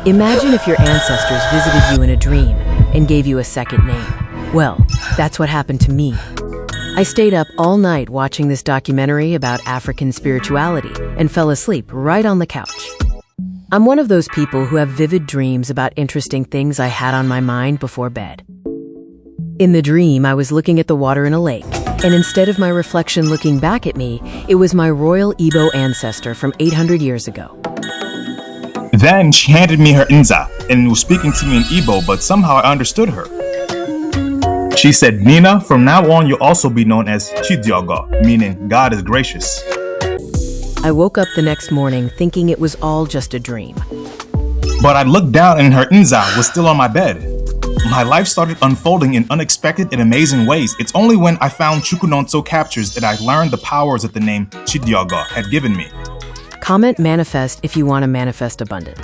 Imagine if your ancestors visited you in a dream and gave you a second name. Well, that's what happened to me. I stayed up all night watching this documentary about African spirituality and fell asleep right on the couch. I'm one of those people who have vivid dreams about interesting things I had on my mind before bed. In the dream, I was looking at the water in a lake, and instead of my reflection looking back at me, it was my royal Igbo ancestor from 800 years ago. Then she handed me her nza and was speaking to me in Igbo, but somehow I understood her. She said, "Nina, from now on you'll also be known as Chidiogo, meaning God is gracious." I woke up the next morning thinking it was all just a dream. But I looked down and her nza was still on my bed. My life started unfolding in unexpected and amazing ways. It's only when I found Chukunonso captures that I learned the powers that the name Chidiogo had given me. Comment manifest if you want to manifest abundance.